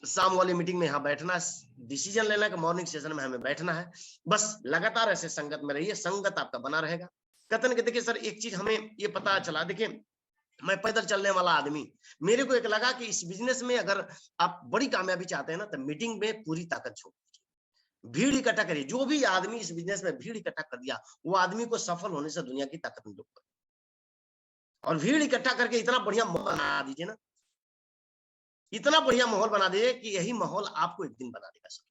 शाम वाली मीटिंग में यहाँ बैठना है, डिसीजन लेना है कि मॉर्निंग सेशन में हमें बैठना है। बस लगातार ऐसे संगत में रहिए, संगत आपका बना रहेगा। कथन के देखिए सर, एक चीज हमें ये पता चला, देखिए मैं पैदल चलने वाला आदमी, मेरे को एक लगा कि इस बिजनेस में अगर आप बड़ी कामयाबी चाहते हैं ना तो मीटिंग में पूरी ताकत छोड़ दीजिए, भीड़ इकट्ठा करिए। जो भी आदमी इस बिजनेस में भीड़ इकट्ठा कर दिया, वो आदमी को सफल होने से दुनिया की ताकत में रोक, और भीड़ इकट्ठा करके इतना बढ़िया माहौल बना दीजिए ना, इतना बढ़िया माहौल बना दीजिए कि यही माहौल आपको एक दिन बना देगा सर।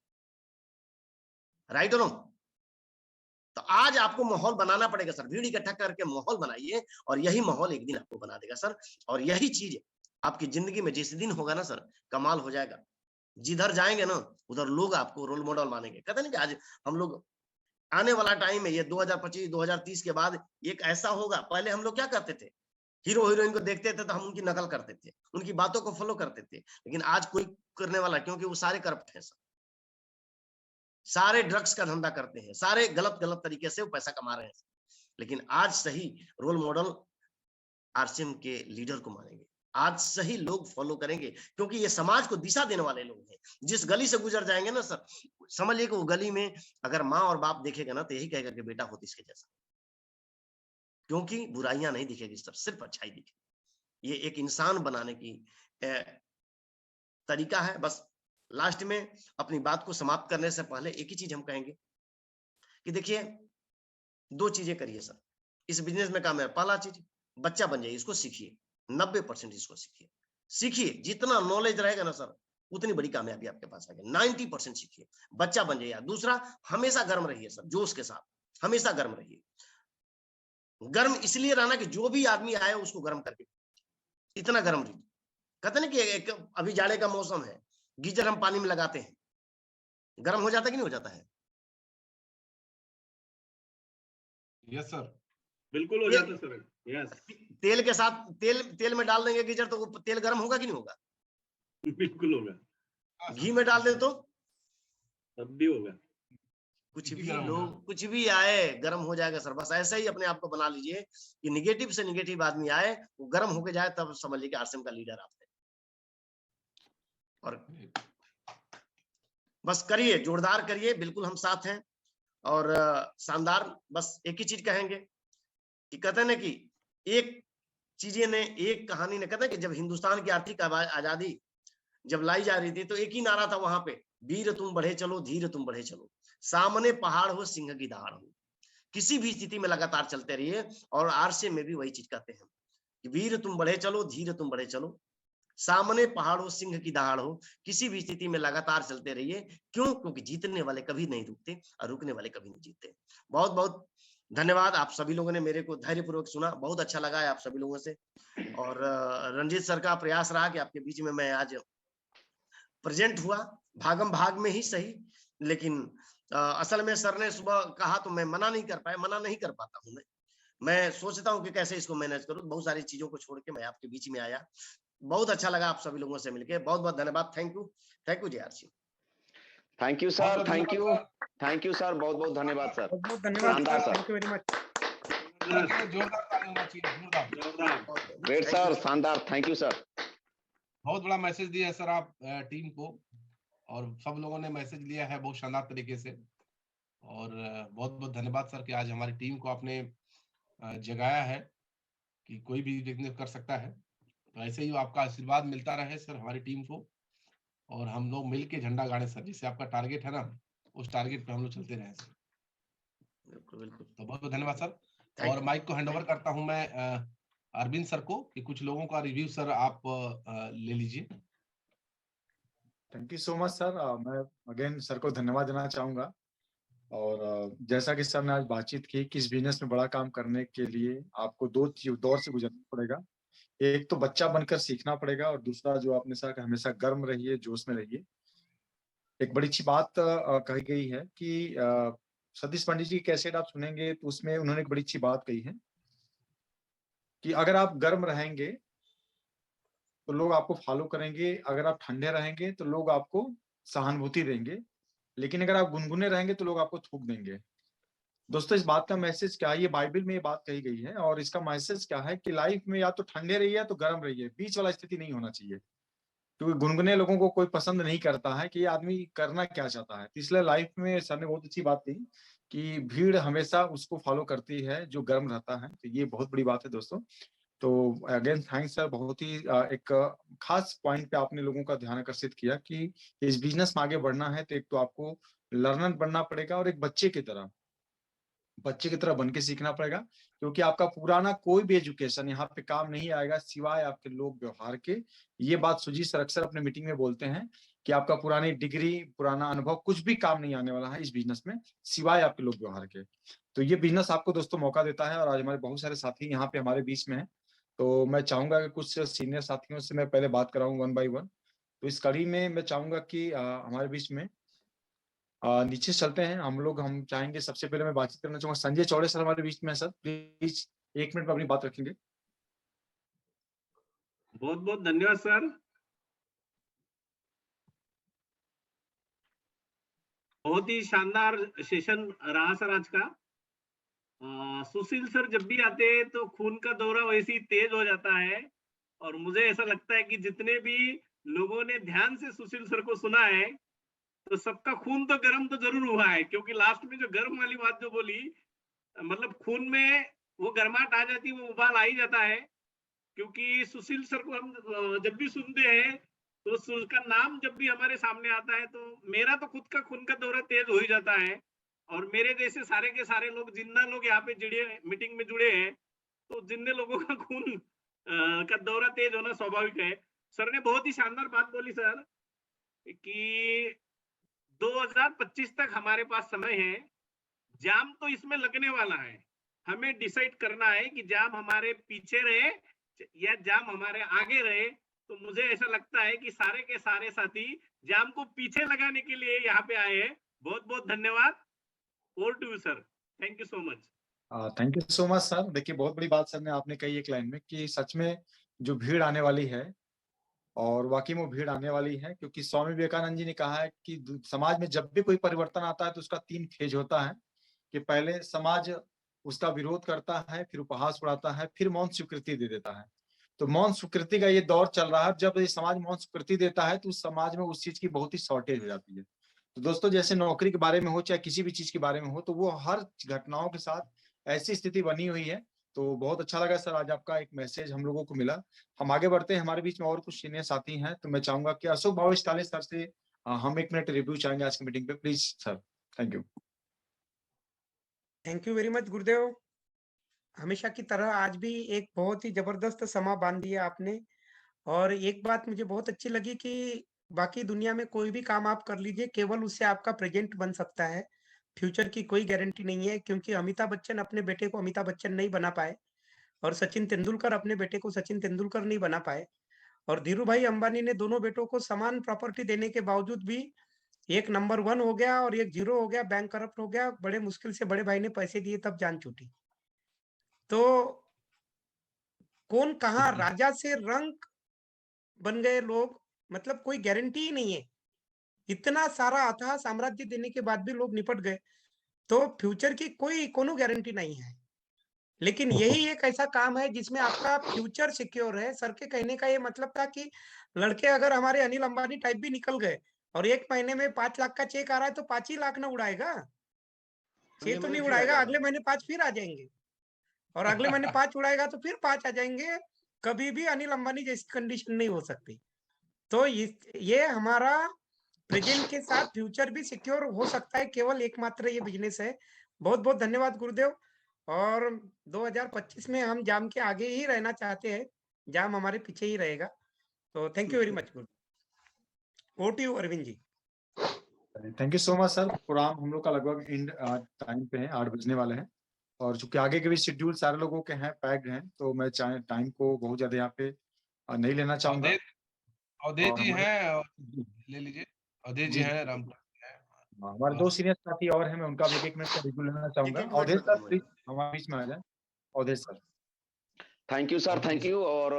राइट और रॉन्ग? तो आज आपको माहौल बनाना पड़ेगा सर, भीड़ इकट्ठा करके माहौल बनाइए और यही माहौल एक दिन आपको बना देगा सर। और यही चीज आपकी जिंदगी में जिस दिन होगा ना सर, कमाल हो जाएगा। जिधर जाएंगे ना उधर लोग आपको रोल मॉडल मानेंगे। कहते हैं कि आज हम लोग, आने वाला टाइम है ये 2025 2030 के बाद एक ऐसा होगा, पहले हम लोग क्या करते थे, हीरो हीरोइन को देखते थे तो हम उनकी नकल करते थे, उनकी बातों को फॉलो करते थे, लेकिन आज कोई करने वाला, क्योंकि वो सारे करप्ट हैं सर, सारे ड्रग्स का धंधा करते हैं, सारे गलत गलत तरीके से वो पैसा कमा रहे हैं। लेकिन आज सही रोल मॉडल आरसीएम के लीडर को मानेंगे, आज सही लोग फॉलो करेंगे, क्योंकि ये समाज को दिशा देने वाले लोग हैं। जिस गली से गुजर जाएंगे ना सर, समझिए कि वो गली में अगर माँ और बाप देखेगा ना तो यही कहेगा कि बेटा होती इसके जैसा, क्योंकि बुराइयां नहीं दिखेगी सर, सिर्फ अच्छाई दिखेगी। ये एक इंसान बनाने की तरीका है। बस लास्ट में अपनी बात को समाप्त करने से पहले एक ही चीज हम कहेंगे कि देखिए, 2 चीजें करिए सर इस बिजनेस में काम है। पहला चीज, बच्चा बन जाइए, इसको सीखिए, 90% इसको सीखिए, सीखिए जितना नॉलेज रहेगा ना सर उतनी बड़ी कामयाबी आपके पास आएगी। 90% सीखिए, बच्चा बन जाइए। दूसरा, हमेशा गर्म रहिए सर, जोश के साथ हमेशा गर्म रहिए। गर्म इसलिए रहना कि जो भी आदमी आए उसको गर्म करके, इतना गर्म रहिए। कहते ना कि एक अभी जाड़े का मौसम है, गीजर हम पानी में लगाते हैं, गर्म हो जाता है कि नहीं हो जाता है? यस सर, बिल्कुल हो जाता सर। यस, तेल के साथ तेल में डाल देंगे गीजर तो वो तेल गर्म होगा कि नहीं होगा? बिल्कुल होगा। घी में डाल दे तो तब भी होगा। कुछ भी लोग, कुछ भी आए गर्म हो जाएगा सर। बस ऐसे ही अपने आप को बना लीजिए कि निगेटिव से निगेटिव आदमी आए वो गर्म होके जाए, तब समझ लीजिए आरसीएम का लीडर आप है। और बस करिए, जोरदार करिए, बिल्कुल हम साथ हैं और शानदार। बस एक ही चीज कहेंगे कि कहते हैं ना कि एक कहानी ने, कहते हैं कि जब हिंदुस्तान की आर्थिक आजादी जब लाई जा रही थी तो एक ही नारा था वहां पे, वीर तुम बढ़े चलो, धीर तुम बढ़े चलो, सामने पहाड़ हो सिंह की दहाड़ हो। किसी भी स्थिति में लगातार चलते रहिए। और आरसीएम में भी वही चीज कहते हैं कि वीर तुम बढ़े चलो, धीर तुम बढ़े चलो, सामने पहाड़ों सिंह की दहाड़ हो, किसी भी स्थिति में लगातार चलते रहिए। क्यों? क्योंकि जीतने वाले कभी नहीं रुकते और रुकने वाले कभी नहीं जीतते। बहुत बहुत धन्यवाद, आप सभी लोगों ने मेरे को धैर्यपूर्वक सुना, बहुत अच्छा लगा है आप सभी लोगों से। और रंजीत सर का प्रयास रहा कि आपके बीच में मैं आज प्रेजेंट हुआ, भागम भाग में ही सही, लेकिन असल में सर ने सुबह कहा तो मैं मना नहीं कर पाया, मना नहीं कर पाता हूँ मैं सोचता हूँ कि कैसे इसको मैनेज करूँ, बहुत सारी चीजों को छोड़ के मैं आपके बीच में आया। बहुत अच्छा लगा आप सभी लोगों से मिलके, बहुत बहुत धन्यवाद, thank you JR ji. Thank you बहुत सर, बहुत थैंक यू, धन्यवाद थैंक यू सर, बहुत बहुत धन्यवाद सर, बहुत बहुत धन्यवाद शानदार sir, sir, thank you very much. Sir के लिए जोरदार ताली होना चाहिए, जोरदार। जोरदार। ग्रेट सर, शानदार, थैंक यू सर। बहुत बड़ा मैसेज दिया है सर आप टीम को, और सब लोगों ने मैसेज लिया है बहुत शानदार तरीके से। और बहुत बहुत धन्यवाद सर कि आज हमारी टीम को आपने जगाया है कि कोई भी बिजनेस कर सकता है। तो ऐसे ही आपका आशीर्वाद मिलता रहे सर हमारी टीम को, और हम लोग मिलके झंडा गाड़े सर, जिससे आपका टारगेट है ना, उस टारगेट पे हम लोग चलते रहे सर। बिल्कुल बिल्कुल, तो बहुत बहुत धन्यवाद सर। थैंक और यू। माइक को हैंडओवर करता हूं मैं अरविंद सर को, कि कुछ लोगों का रिव्यू सर आप ले लीजिए। Thank you so much sir. मैं अगेन सर को धन्यवाद देना चाहूंगा। और जैसा कि सर ने आज बातचीत की कि इस बिजनेस में बड़ा काम करने के लिए आपको दो दौर से गुजरना पड़ेगा। एक तो बच्चा बनकर सीखना पड़ेगा, और दूसरा जो आपने कहा कि हमेशा गर्म रहिए, जोश में रहिए। एक बड़ी अच्छी बात कही गई है कि सतीश पंडित जी की कैसेट आप सुनेंगे तो उसमें उन्होंने एक बड़ी अच्छी बात कही है कि अगर आप गर्म रहेंगे तो लोग आपको फॉलो करेंगे, अगर आप ठंडे रहेंगे तो लोग आपको सहानुभूति देंगे, लेकिन अगर आप गुनगुने रहेंगे तो लोग आपको थूक देंगे। दोस्तों, इस बात का मैसेज क्या है? ये बाइबल में ये बात कही गई है, और इसका मैसेज क्या है कि लाइफ में या तो ठंडे रहिए या तो गर्म रहिए, बीच वाला स्थिति नहीं होना चाहिए। क्योंकि गुनगुने लोगों को कोई पसंद नहीं करता है कि ये आदमी करना क्या चाहता है। तो इसलिए लाइफ में सर ने बहुत अच्छी बात कही कि भीड़ हमेशा उसको फॉलो करती है जो गर्म रहता है। तो ये बहुत बड़ी बात है दोस्तों। तो अगेन थैंक्स सर, बहुत ही एक खास पॉइंट पे आपने लोगों का ध्यान आकर्षित किया कि इस बिजनेस में आगे बढ़ना है तो एक तो आपको लर्नर बनना पड़ेगा, और एक बच्चे की तरह बन के सीखना पड़ेगा। क्योंकि आपका पुराना कोई भी एजुकेशन यहाँ पे काम नहीं आएगा सिवाय आपके लोग व्यवहार के। ये बात सुजीत सर अक्सर अपने मीटिंग में बोलते हैं कि आपका पुरानी डिग्री, पुराना अनुभव कुछ भी काम नहीं आने वाला है इस बिजनेस में सिवाय आपके लोग व्यवहार के। तो ये बिजनेस आपको दोस्तों मौका देता है, और आज हमारे बहुत सारे साथी यहाँ पे हमारे बीच में हैं। तो मैं चाहूंगा कि कुछ सीनियर साथियों से मैं पहले बात कराऊं वन बाय वन। तो इस कड़ी में मैं चाहूंगा कि हमारे बीच में नीचे चलते हैं हम लोग। हम चाहेंगे सबसे पहले मैं बातचीत करना चाहूंगा संजय चौड़े सर हमारे बीच में है। सर प्लीज 1 मिनट में अपनी बात रखेंगे। बहुत बहुत धन्यवाद सर। बहुत ही शानदार सेशन रहा सर आज का। सुशील सर जब भी आते हैं तो खून का दौरा वैसे ही तेज हो जाता है, और मुझे ऐसा लगता है कि जितने भी लोगों ने ध्यान से सुशील सर को सुना है तो सबका खून तो गर्म तो जरूर हुआ है, क्योंकि लास्ट में जो गर्म वाली बात जो बोली, मतलब खून में वो गर्माहट आ जाती है, वो उबाल आ ही जाता है। क्योंकि सुशील सर को हम जब भी सुनते हैं तो उसका नाम जब भी हमारे सामने आता है तो मेरा तो खुद का खून का दौरा तेज हो ही जाता है। और मेरे जैसे सारे के सारे लोग, जिन्ना लोग यहाँ पे जुड़े, मीटिंग में जुड़े हैं, तो जिन्ने लोगों का खून का दौरा तेज होना स्वाभाविक है। सर ने बहुत ही शानदार बात बोली सर कि 2025 तक हमारे पास समय है। जाम तो इसमें लगने वाला है, हमें डिसाइड करना है कि जाम हमारे पीछे रहे या जाम हमारे आगे रहे। तो मुझे ऐसा लगता है कि सारे के सारे साथी जाम को पीछे लगाने के लिए यहाँ पे आए हैं। बहुत बहुत धन्यवाद। Over to you sir, thank you so much. Thank you so much sir. देखिए, बहुत बड़ी बात सर ने आपने कही एक लाइन में कि सच में जो भीड़ आने वाली है, और वाकई में वो भीड़ आने वाली है। क्योंकि स्वामी विवेकानंद जी ने कहा है कि समाज में जब भी कोई परिवर्तन आता है तो उसका 3 फेज होता है। कि पहले समाज उसका विरोध करता है, फिर उपहास उड़ाता है, फिर मौन स्वीकृति दे देता है। तो मौन स्वीकृति का ये दौर चल रहा है। जब ये समाज मौन स्वीकृति देता है तो उस समाज में उस चीज की बहुत ही शॉर्टेज हो जाती है। तो दोस्तों, जैसे नौकरी के बारे में हो चाहे किसी भी चीज के बारे में हो, तो वो हर घटनाओं के साथ ऐसी स्थिति बनी हुई है। तो बहुत अच्छा लगा सर आज आपका एक मैसेज हम लोगों को मिला। हम आगे बढ़ते हैं, हमारे बीच में और कुछ सीनियर साथी हैं। तो मैं चाहूंगा कि अशोक भाविष्टाले सर से हम 1 मिनट रिव्यू चाहेंगे आज की मीटिंग पे, please sir. Thank you. Thank you very much गुरुदेव। हमेशा की तरह आज भी एक बहुत ही जबरदस्त समा बांध दिया आपने। और एक बात मुझे बहुत अच्छी लगी कि बाकी दुनिया में कोई भी काम आप कर लीजिए, केवल उससे आपका प्रेज़ेंट बन सकता है। फ्यूचर की कोई गारंटी नहीं है, क्योंकि अमिताभ बच्चन अपने बेटे को अमिताभ बच्चन नहीं बना पाए और सचिन तेंदुलकर अपने बेटे को सचिन तेंदुलकर नहीं बना पाए। और धीरूभाई अंबानी ने दोनों बेटों को समान प्रॉपर्टी देने के बावजूद भी एक नंबर 1 हो गया और एक 0 हो गया, बैंक करप्ट हो गया, बड़े मुश्किल से बड़े भाई ने पैसे दिए तब जान छूटी। तो कौन कहाँ राजा से रंक बन गए लोग, मतलब कोई गारंटी ही नहीं है। इतना सारा अथाह साम्राज्य देने के बाद भी लोग निपट गए, तो फ्यूचर की कोई कोनो गारंटी नहीं है। लेकिन यही एक ऐसा काम है जिसमें आपका फ्यूचर सिक्योर है। सर के कहने का ये मतलब था कि लड़के अगर हमारे अनिल अंबानी टाइप भी निकल गए और 1 महीने में 5 लाख का चेक आ रहा है तो 5 ही लाख ना उड़ाएगा। 6 तो नहीं फिर आ उड़ाएगा, जाएगा। अगले महीने 5 फिर आ जाएँगे और अगले महीने 5 उड़ाएगा तो फिर 5 आ जाएँगे। कभी भी अनिल अंबानी जैसी कंडीशन नहीं हो सकती। तो ये हमारा प्रेजेंट के साथ फ्यूचर भी सिक्योर हो सकता है, केवल एकमात्र ये बिज़नेस है। बहुत-बहुत धन्यवाद गुरुदेव। और 2025 में हम जाम के आगे ही रहना चाहते हैं, जाम हमारे पीछे ही रहेगा। तो थैंक यू वेरी मच गुरु। Over to you Arvind ji. Thank you so much sir. Programme हम लोग का लगभग एंड टाइम पे है, 8 बजने वाले हैं और चूंकि आगे के भी शेड्यूल सारे लोगों के हैं, पैक्ड हैं, तो मैं चाहे टाइम को बहुत ज्यादा यहाँ पे नहीं लेना चाहूंगा। अवधेश जी हमारे हैं, ले लीजिए। अवधेश जी जी हैं, राम हमारे 2 सीनियर साथी और हैं, मैं उनका भी 1 मिनट का रिव्यू लेना चाहूंगा। 1-1 मिनट अवधेश में सर करूंगा। प्लीज हमारे बीच में आ जाए। Avadhesh sir. Thank you sir, thank you. और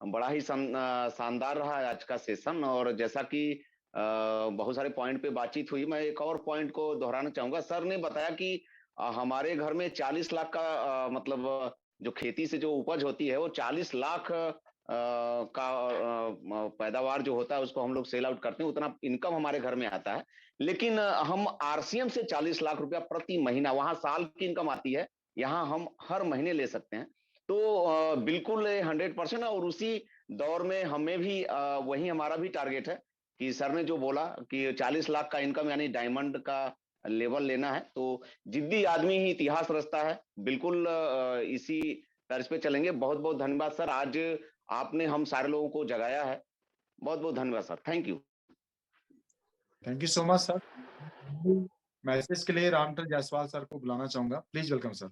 बड़ा ही शानदार रहा आज का सेशन। और जैसा कि बहुत सारे पॉइंट पे बातचीत हुई, मैं एक और पॉइंट को दोहराना चाहूंगा। सर ने बताया कि हमारे घर में 40 लाख का मतलब जो खेती से जो उपज होती है वो 40 लाख का पैदावार जो होता है उसको हम लोग सेल आउट करते हैं, उतना इनकम हमारे घर में आता है। लेकिन हम आरसीएम से 40 लाख रुपया प्रति महीना, वहां साल की इनकम आती है, यहाँ हम हर महीने ले सकते हैं। तो बिल्कुल 100%। और उसी दौर में हमें भी वही हमारा भी टारगेट है कि सर ने जो बोला कि 40 लाख का इनकम यानी डायमंड का लेवल लेना है। तो जिद्दी आदमी ही इतिहास रचता है। बिल्कुल इसी तर्ज पे चलेंगे। बहुत बहुत धन्यवाद सर, आज आपने हम सारे लोगों को जगाया है। बहुत बहुत धन्यवाद sir, thank you. Thank you so much sir. Message के लिए रामटल जायसवाल सर को बुलाना चाहूंगा। Please welcome sir.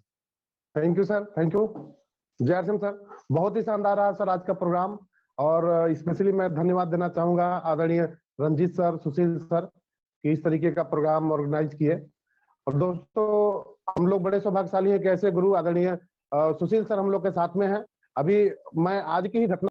Thank you sir, thank you. जय सिंह सर, बहुत ही शानदार रहा सर आज का प्रोग्राम। और स्पेशली मैं धन्यवाद देना चाहूंगा आदरणीय रंजीत सर, सुशील सर कि इस तरीके का प्रोग्राम ऑर्गेनाइज किए। और दोस्तों हम लोग बड़े सौभाग्यशाली हैं कि ऐसे गुरु आदरणीय सुशील सर हम लोग के साथ में हैं। अभी मैं आज की ही घटना